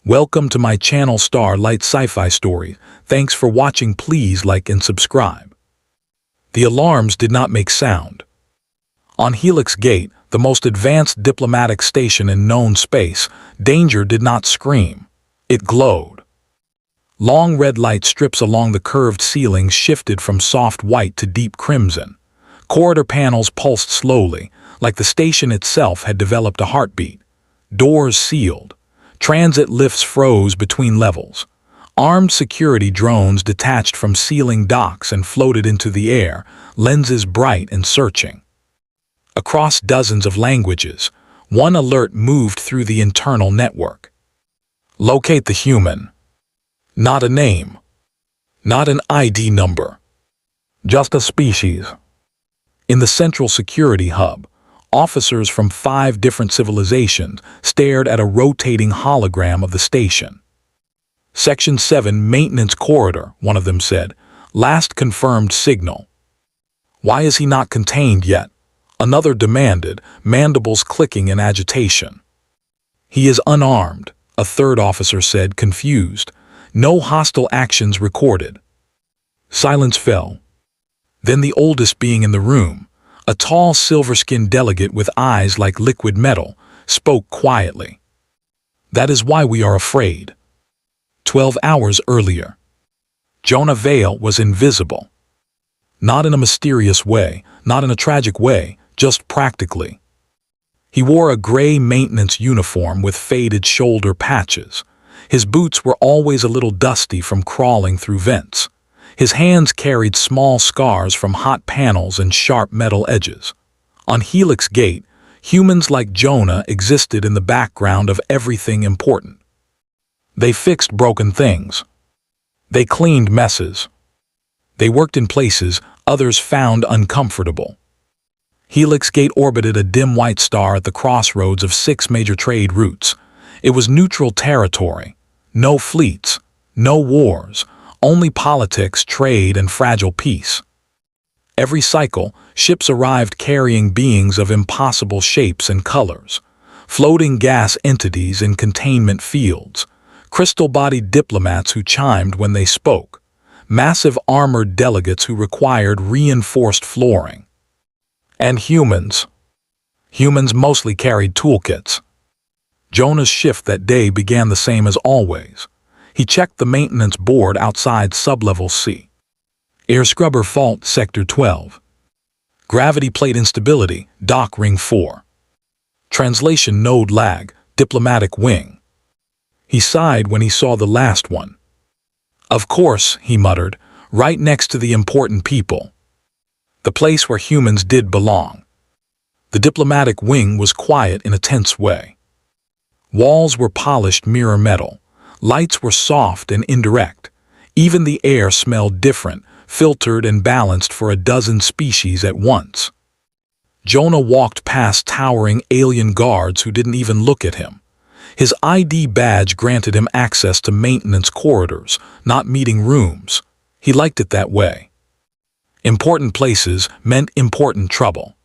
Welcome to my channel Starlight Sci-Fi Stories. Thanks for watching. Please like and subscribe. The alarms did not make sound. On Helix Gate, the most advanced diplomatic station in known space, danger did not scream. It glowed. Long red light strips along the curved ceilings shifted from soft white to deep crimson. Corridor panels pulsed slowly, like the station itself had developed a heartbeat. Doors sealed. Transit lifts froze between levels. Armed security drones detached from ceiling docks and floated into the air, lenses bright and searching. Across dozens of languages, one alert moved through the internal network. Locate the human. Not a name. Not an ID number. Just a species. In the central security hub, officers from 5 different civilizations stared at a rotating hologram of the station. Section 7 Maintenance Corridor, one of them said. Last confirmed signal. Why is he not contained yet? Another demanded, mandibles clicking in agitation. He is unarmed, a third officer said, confused. No hostile actions recorded. Silence fell. Then the oldest being in the room, a tall silver-skinned delegate with eyes like liquid metal, spoke quietly. That is why we are afraid. 12 hours earlier, Jonah Vale was invisible. Not in a mysterious way, not in a tragic way, just practically. He wore a gray maintenance uniform with faded shoulder patches. His boots were always a little dusty from crawling through vents. His hands carried small scars from hot panels and sharp metal edges. On Helix Gate, humans like Jonah existed in the background of everything important. They fixed broken things. They cleaned messes. They worked in places others found uncomfortable. Helix Gate orbited a dim white star at the crossroads of 6 major trade routes. It was neutral territory. No fleets, no wars, only politics, trade, and fragile peace. Every cycle, ships arrived carrying beings of impossible shapes and colors. Floating gas entities in containment fields. Crystal-bodied diplomats who chimed when they spoke. Massive armored delegates who required reinforced flooring. And humans. Humans mostly carried toolkits. Jonah's shift that day began the same as always. He checked the maintenance board outside sublevel C. Air scrubber fault, Sector 12. Gravity plate instability, dock ring 4. Translation node lag, diplomatic wing. He sighed when he saw the last one. Of course, he muttered, right next to the important people. The place where humans did belong. The diplomatic wing was quiet in a tense way. Walls were polished mirror metal. Lights were soft and indirect. Even the air smelled different, filtered and balanced for a dozen species at once. Jonah walked past towering alien guards who didn't even look at him. His ID badge granted him access to maintenance corridors, not meeting rooms. He liked it that way. Important places meant important trouble.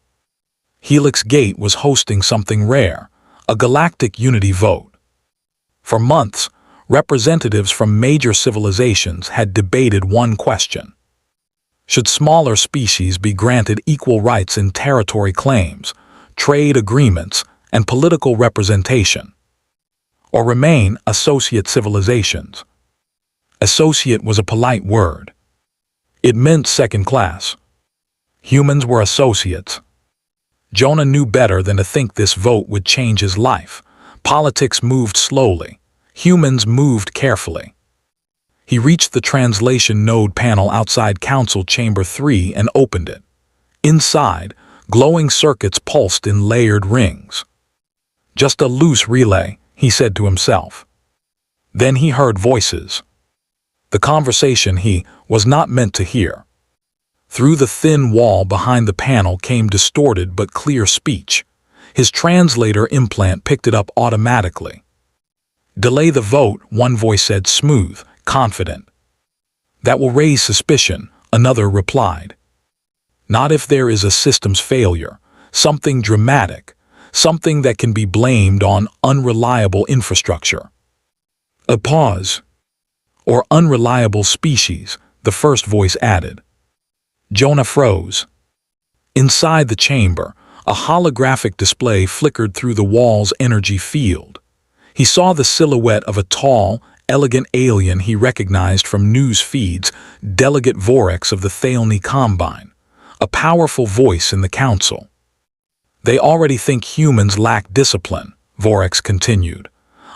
Helix Gate was hosting something rare, a galactic unity vote. For months, representatives from major civilizations had debated one question. Should smaller species be granted equal rights in territory claims, trade agreements, and political representation? Or remain associate civilizations? Associate was a polite word. It meant second class. Humans were associates. Jonah knew better than to think this vote would change his life. Politics moved slowly. Humans moved carefully. He reached the translation node panel outside Council Chamber 3 and opened it. Inside, glowing circuits pulsed in layered rings. Just a loose relay, he said to himself. Then he heard voices. The conversation he was not meant to hear. Through the thin wall behind the panel came distorted but clear speech. His translator implant picked it up automatically. Delay the vote, one voice said, smooth, confident. That will raise suspicion, another replied. Not if there is a systems failure, something dramatic, something that can be blamed on unreliable infrastructure. A pause. Or unreliable species, the first voice added. Jonah froze. Inside the chamber, a holographic display flickered through the wall's energy field. He saw the silhouette of a tall, elegant alien he recognized from news feeds, Delegate Vorex of the Thalny Combine, a powerful voice in the council. They already think humans lack discipline, Vorex continued.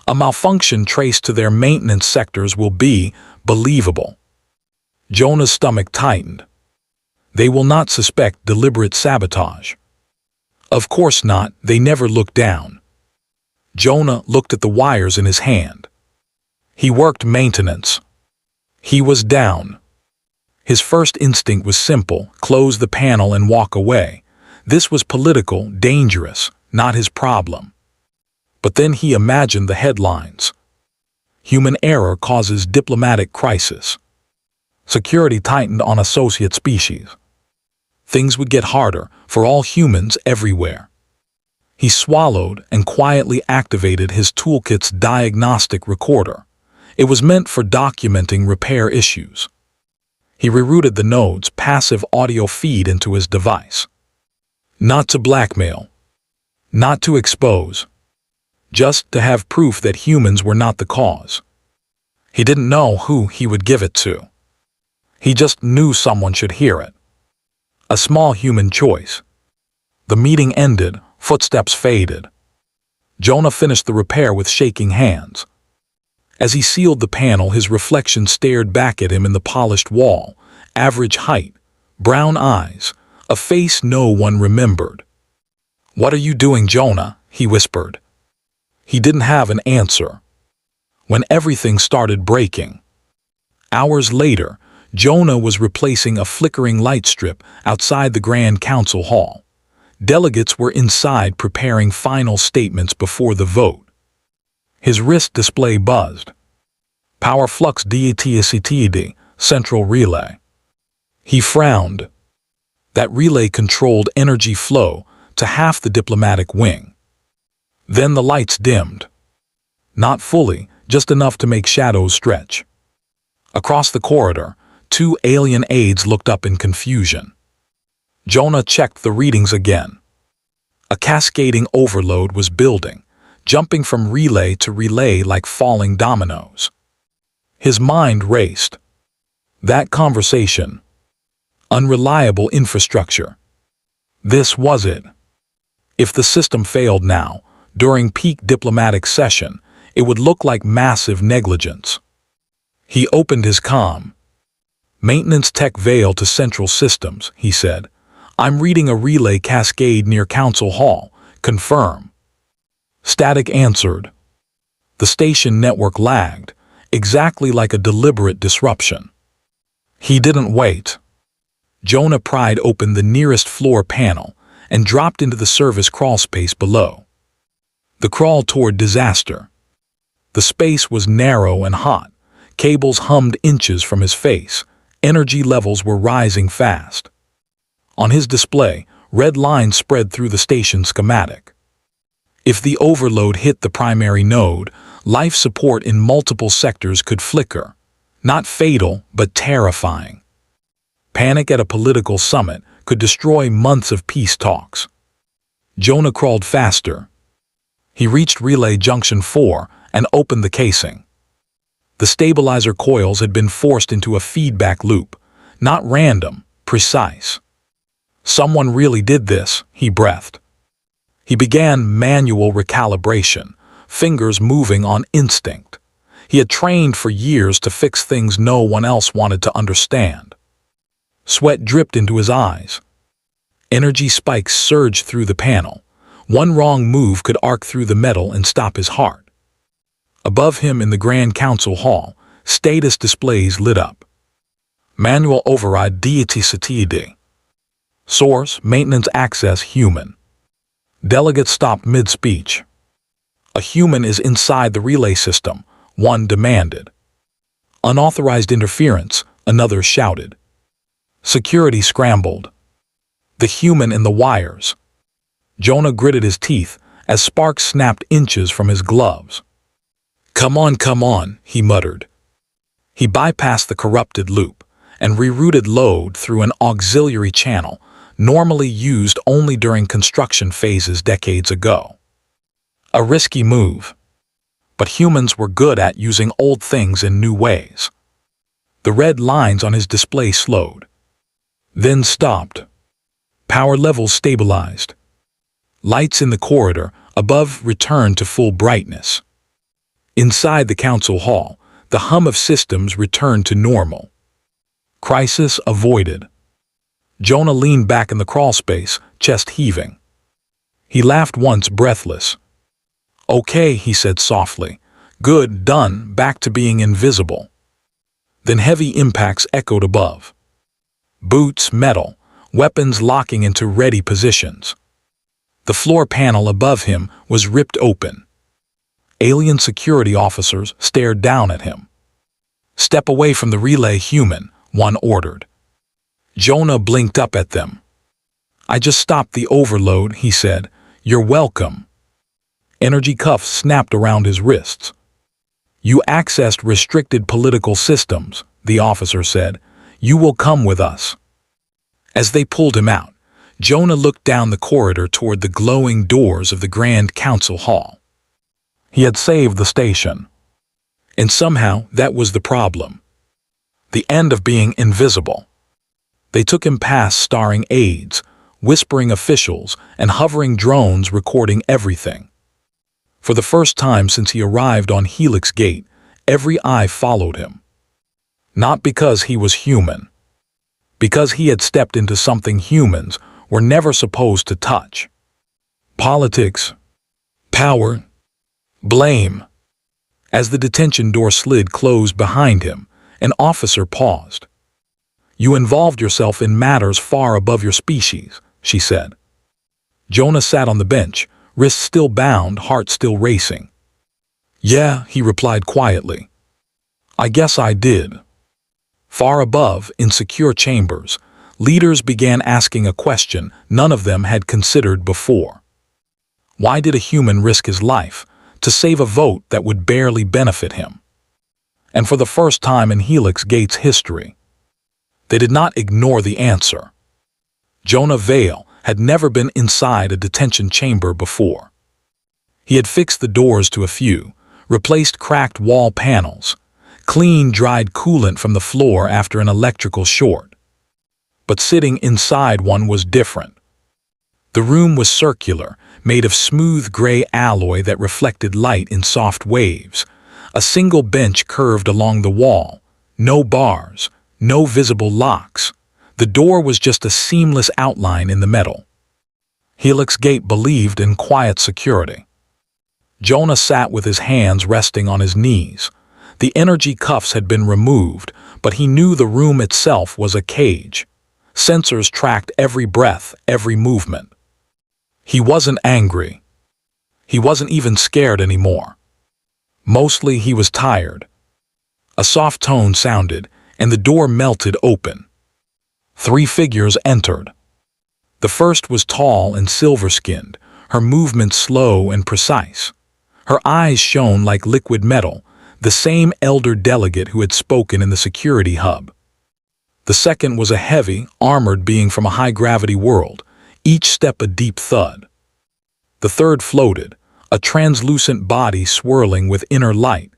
A malfunction traced to their maintenance sectors will be believable. Jonah's stomach tightened. They will not suspect deliberate sabotage. Of course not, they never looked down. Jonah looked at the wires in his hand. He worked maintenance. He was down. His first instinct was simple: close the panel and walk away. This was political, dangerous, not his problem. But then he imagined the headlines. Human error causes diplomatic crisis. Security tightened on associate species. Things would get harder for all humans everywhere. He swallowed and quietly activated his toolkit's diagnostic recorder. It was meant for documenting repair issues. He rerouted the node's passive audio feed into his device. Not to blackmail. Not to expose. Just to have proof that humans were not the cause. He didn't know who he would give it to. He just knew someone should hear it. A small human choice. The meeting ended, footsteps faded. Jonah finished the repair with shaking hands. As he sealed the panel, his reflection stared back at him in the polished wall. Average height, brown eyes, a face no one remembered. "What are you doing, Jonah?" he whispered. He didn't have an answer. When everything started breaking. Hours later, Jonah was replacing a flickering light strip outside the Grand Council Hall. Delegates were inside preparing final statements before the vote. His wrist display buzzed. Power flux DETSCTD, central relay. He frowned. That relay controlled energy flow to half the diplomatic wing. Then the lights dimmed. Not fully, just enough to make shadows stretch. Across the corridor, two alien aides looked up in confusion. Jonah checked the readings again. A cascading overload was building, jumping from relay to relay like falling dominoes. His mind raced. That conversation. Unreliable infrastructure. This was it. If the system failed now, during peak diplomatic session, it would look like massive negligence. He opened his comm. "Maintenance tech veil to central systems," he said. "I'm reading a relay cascade near Council Hall. Confirm." Static answered. The station network lagged, exactly like a deliberate disruption. He didn't wait. Jonah pried open the nearest floor panel and dropped into the service crawlspace below. The crawl toward disaster. The space was narrow and hot. Cables hummed inches from his face. Energy levels were rising fast. On his display, red lines spread through the station schematic. If the overload hit the primary node, life support in multiple sectors could flicker. Not fatal, but terrifying. Panic at a political summit could destroy months of peace talks. Jonah crawled faster. He reached Relay Junction 4 and opened the casing. The stabilizer coils had been forced into a feedback loop, not random, precise. Someone really did this, he breathed. He began manual recalibration, fingers moving on instinct. He had trained for years to fix things no one else wanted to understand. Sweat dripped into his eyes. Energy spikes surged through the panel. One wrong move could arc through the metal and stop his heart. Above him in the Grand Council Hall, status displays lit up. Manual override DETSCTD. Source, maintenance access human. Delegate stopped mid-speech. A human is inside the relay system, one demanded. Unauthorized interference, another shouted. Security scrambled. The human in the wires. Jonah gritted his teeth as sparks snapped inches from his gloves. Come on, he muttered. He bypassed the corrupted loop and rerouted load through an auxiliary channel normally used only during construction phases decades ago. A risky move, but humans were good at using old things in new ways. The red lines on his display slowed, then stopped. Power levels stabilized. Lights in the corridor above returned to full brightness. Inside the council hall, the hum of systems returned to normal. Crisis avoided. Jonah leaned back in the crawlspace, chest heaving. He laughed once, breathless. Okay, he said softly. Good, done, back to being invisible. Then heavy impacts echoed above. Boots, metal, weapons locking into ready positions. The floor panel above him was ripped open. Alien security officers stared down at him. Step away from the relay, human, one ordered. Jonah blinked up at them. I just stopped the overload, he said. You're welcome. Energy cuffs snapped around his wrists. You accessed restricted political systems, the officer said. You will come with us. As they pulled him out, Jonah looked down the corridor toward the glowing doors of the Grand Council Hall. He had saved the station. And somehow that was the problem. The end of being invisible. They took him past starring aides, whispering officials, and hovering drones recording everything. For the first time since he arrived on Helix Gate, every eye followed him. Not because he was human. Because he had stepped into something humans were never supposed to touch. Politics, power, blame. As the detention door slid closed behind him, an officer paused. You involved yourself in matters far above your species, she said. Jonah sat on the bench, wrists still bound, heart still racing. Yeah, he replied quietly. I guess I did. Far above, in secure chambers, leaders began asking a question none of them had considered before. Why did a human risk his life to save a vote that would barely benefit him? And for the first time in Helix Gate's history, they did not ignore the answer. Jonah Vale had never been inside a detention chamber before. He had fixed the doors to a few, replaced cracked wall panels, cleaned dried coolant from the floor after an electrical short. But sitting inside one was different. The room was circular, made of smooth gray alloy that reflected light in soft waves. A single bench curved along the wall, no bars, no visible locks. The door was just a seamless outline in the metal. Helix Gate believed in quiet security. Jonah sat with his hands resting on his knees. The energy cuffs had been removed, but he knew the room itself was a cage. Sensors tracked every breath, every movement. He wasn't angry. He wasn't even scared anymore. Mostly he was tired. A soft tone sounded, and the door melted open. 3 figures entered. The first was tall and silver-skinned, her movements slow and precise. Her eyes shone like liquid metal, the same elder delegate who had spoken in the security hub. The second was a heavy, armored being from a high-gravity world, each step a deep thud. The third floated, a translucent body swirling with inner light,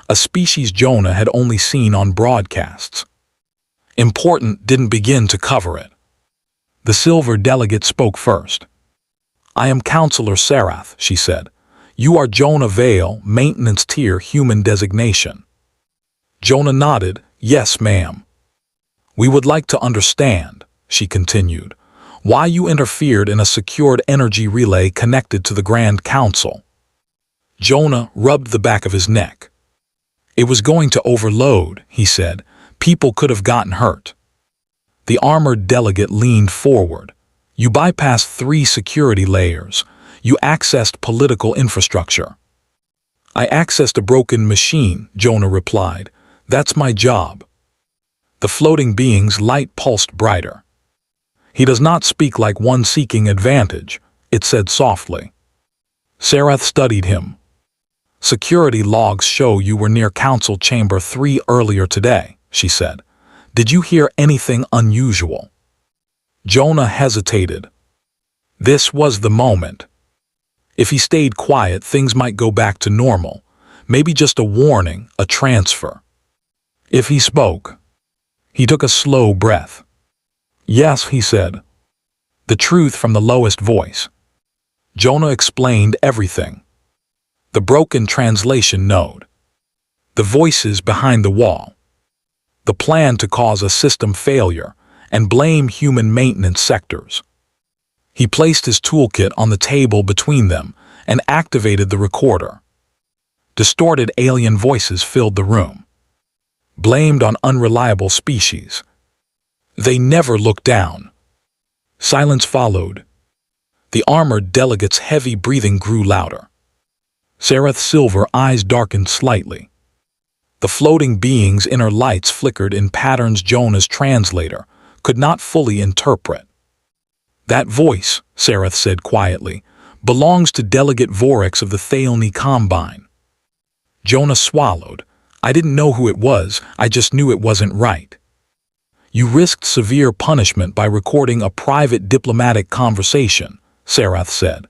a species Jonah had only seen on broadcasts. Important didn't begin to cover it. The silver delegate spoke first. I am Counselor Sarath, she said. You are Jonah Vale, maintenance tier human designation. Jonah nodded, yes, ma'am. We would like to understand, she continued, why you interfered in a secured energy relay connected to the Grand Council. Jonah rubbed the back of his neck. It was going to overload, he said. People could have gotten hurt. The armored delegate leaned forward. You bypassed 3 security layers. You accessed political infrastructure. I accessed a broken machine, Jonah replied. That's my job. The floating being's light pulsed brighter. He does not speak like one seeking advantage, it said softly. Sarath studied him. Security logs show you were near Council Chamber 3 earlier today, she said. Did you hear anything unusual? Jonah hesitated. This was the moment. If he stayed quiet, things might go back to normal. Maybe just a warning, a transfer. If he spoke, he took a slow breath. Yes, he said. The truth from the lowest voice. Jonah explained everything. The broken translation node. The voices behind the wall. The plan to cause a system failure and blame human maintenance sectors. He placed his toolkit on the table between them and activated the recorder. Distorted alien voices filled the room. Blamed on unreliable species. They never looked down. Silence followed. The armored delegate's heavy breathing grew louder. Sareth's silver eyes darkened slightly. The floating being's inner lights flickered in patterns Jonah's translator could not fully interpret. That voice, Sareth said quietly, belongs to Delegate Vorex of the Thalni Combine. Jonah swallowed. I didn't know who it was, I just knew it wasn't right. You risked severe punishment by recording a private diplomatic conversation, Sareth said.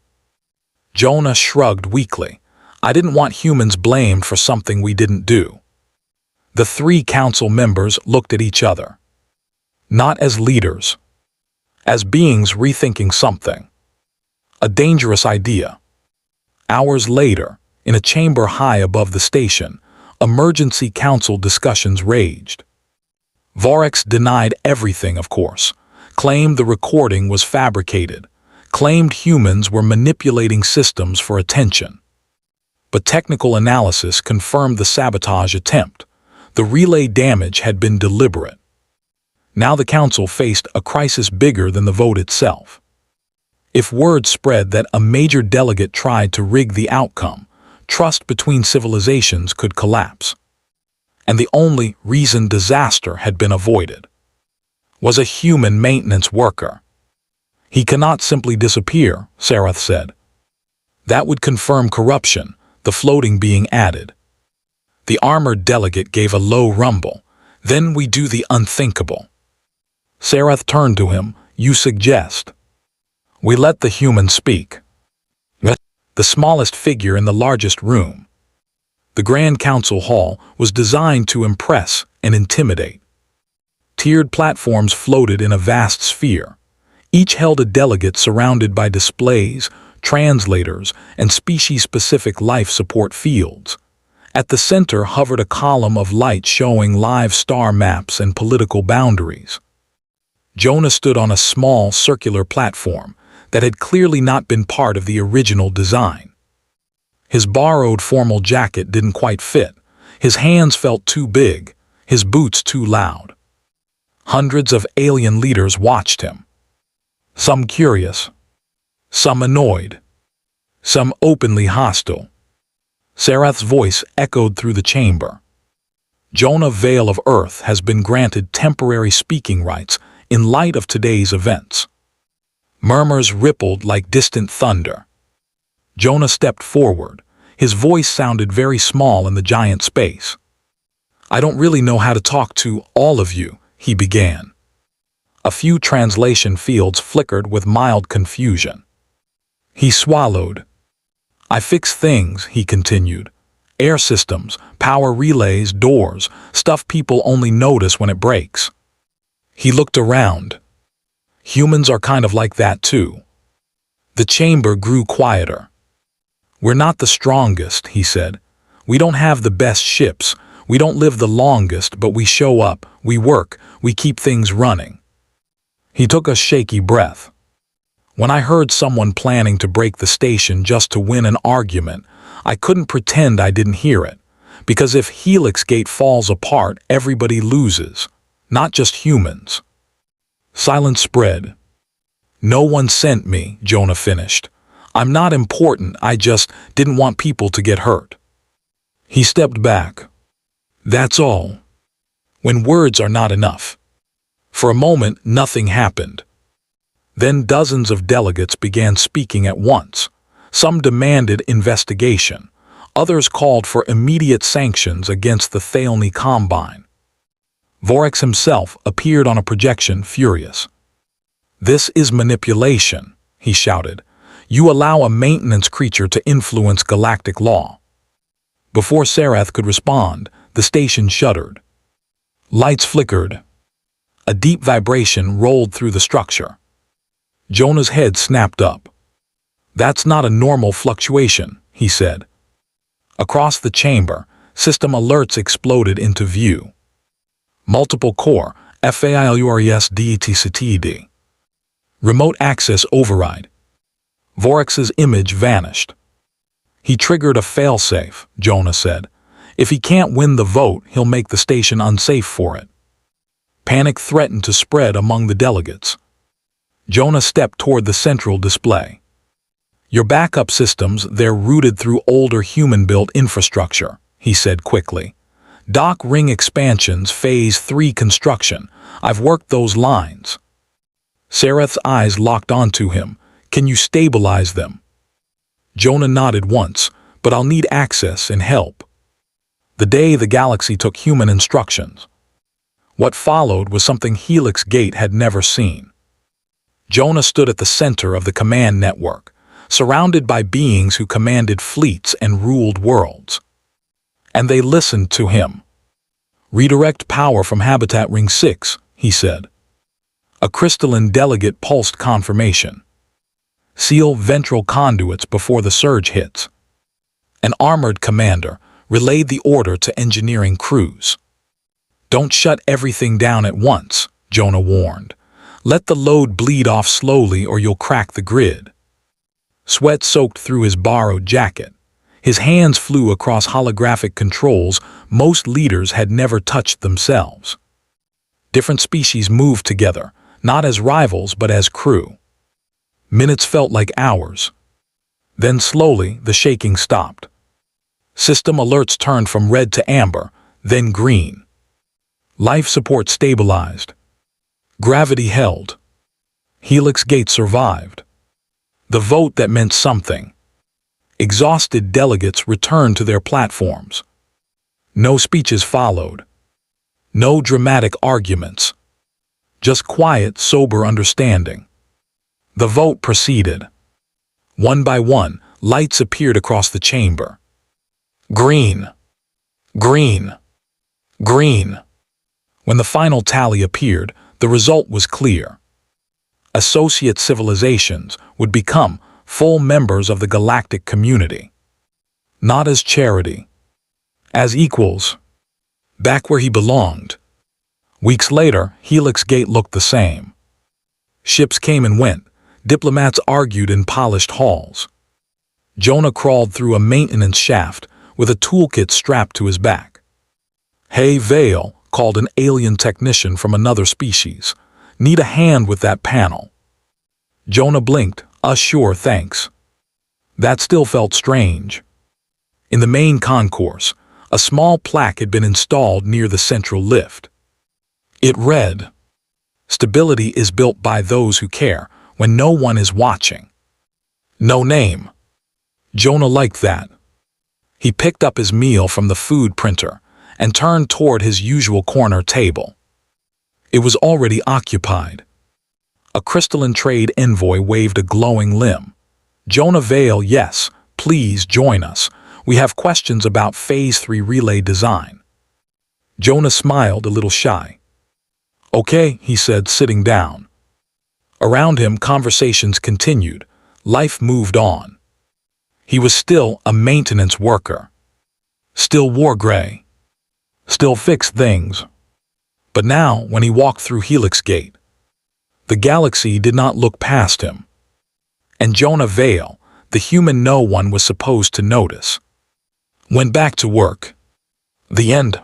Jonah shrugged weakly. I didn't want humans blamed for something we didn't do. The 3 council members looked at each other. Not as leaders. As beings rethinking something. A dangerous idea. Hours later, in a chamber high above the station, emergency council discussions raged. Vorex denied everything, of course, claimed the recording was fabricated, claimed humans were manipulating systems for attention. But technical analysis confirmed the sabotage attempt. The relay damage had been deliberate. Now the council faced a crisis bigger than the vote itself. If word spread that a major delegate tried to rig the outcome, trust between civilizations could collapse. And the only reason disaster had been avoided was a human maintenance worker. He cannot simply disappear, Sareth said. That would confirm corruption, the floating being added. The armored delegate gave a low rumble. Then we do the unthinkable. Sareth turned to him. You suggest. We let the human speak. The smallest figure in the largest room. The Grand Council Hall was designed to impress and intimidate. Tiered platforms floated in a vast sphere. Each held a delegate surrounded by displays, translators, and species-specific life support fields. At the center hovered a column of light showing live star maps and political boundaries. Jonah stood on a small circular platform that had clearly not been part of the original design. His borrowed formal jacket didn't quite fit. His hands felt too big, his boots too loud. Hundreds of alien leaders watched him. Some curious, some annoyed, some openly hostile. Sareth's voice echoed through the chamber. Jonah Vale of Earth has been granted temporary speaking rights in light of today's events. Murmurs rippled like distant thunder. Jonah stepped forward. His voice sounded very small in the giant space. I don't really know how to talk to all of you, he began. A few translation fields flickered with mild confusion. He swallowed. I fix things, he continued. Air systems, power relays, doors, stuff people only notice when it breaks. He looked around. Humans are kind of like that too. The chamber grew quieter. We're not the strongest, he said. We don't have the best ships. We don't live the longest, but we show up, we work, we keep things running. He took a shaky breath. When I heard someone planning to break the station just to win an argument, I couldn't pretend I didn't hear it. Because if Helix Gate falls apart, everybody loses. Not just humans. Silence spread. No one sent me, Jonah finished. I'm not important, I just didn't want people to get hurt. He stepped back. That's all. When words are not enough. For a moment, nothing happened. Then dozens of delegates began speaking at once. Some demanded investigation. Others called for immediate sanctions against the Thalny Combine. Vorax himself appeared on a projection, furious. "This is manipulation," he shouted. "You allow a maintenance creature to influence galactic law." Before Sarath could respond, the station shuddered. Lights flickered. A deep vibration rolled through the structure. Jonah's head snapped up. "That's not a normal fluctuation," he said. Across the chamber, system alerts exploded into view. Multiple core, failures DETCTD. Remote access override. Vorax's image vanished. "He triggered a failsafe," Jonah said. "If he can't win the vote, he'll make the station unsafe for it." Panic threatened to spread among the delegates. Jonah stepped toward the central display. "Your backup systems, they're routed through older human-built infrastructure," he said quickly. "Dock ring expansions, Phase 3 construction. I've worked those lines." Sarath's eyes locked onto him. "Can you stabilize them?" Jonah nodded once, "But I'll need access and help." The day the galaxy took human instructions. What followed was something Helix Gate had never seen. Jonah stood at the center of the command network, surrounded by beings who commanded fleets and ruled worlds. And they listened to him. "Redirect power from Habitat Ring 6, he said. A crystalline delegate pulsed confirmation. "Seal ventral conduits before the surge hits." An armored commander relayed the order to engineering crews. "Don't shut everything down at once," Jonah warned. "Let the load bleed off slowly or you'll crack the grid." Sweat soaked through his borrowed jacket. His hands flew across holographic controls most leaders had never touched themselves. Different species moved together, not as rivals but as crew. Minutes felt like hours. Then slowly the shaking stopped. System alerts turned from red to amber, then green. Life support stabilized. Gravity held. Helix Gate survived. The vote that meant something. Exhausted delegates returned to their platforms. No speeches followed. No dramatic arguments. Just quiet, sober understanding. The vote proceeded. One by one, lights appeared across the chamber. Green. Green. Green. When the final tally appeared, the result was clear. Associate civilizations would become full members of the galactic community. Not as charity. As equals. Back where he belonged. Weeks later, Helix Gate looked the same. Ships came and went. Diplomats argued in polished halls. Jonah crawled through a maintenance shaft with a toolkit strapped to his back. "Hey, Vale," called an alien technician from another species. "Need a hand with that panel." Jonah blinked. "Sure, thanks." That still felt strange. In the main concourse, a small plaque had been installed near the central lift. It read, "Stability is built by those who care when no one is watching." No name. Jonah liked that. He picked up his meal from the food printer and turned toward his usual corner table. It was already occupied. A crystalline trade envoy waved a glowing limb. "Jonah Vale, yes, please join us. We have questions about Phase 3 relay design." Jonah smiled a little shy. "Okay," he said, sitting down. Around him, conversations continued. Life moved on. He was still a maintenance worker. Still wore gray. Still fixed things. But now, when he walked through Helix Gate, the galaxy did not look past him. And Jonah Vale, the human no one was supposed to notice, went back to work. The end.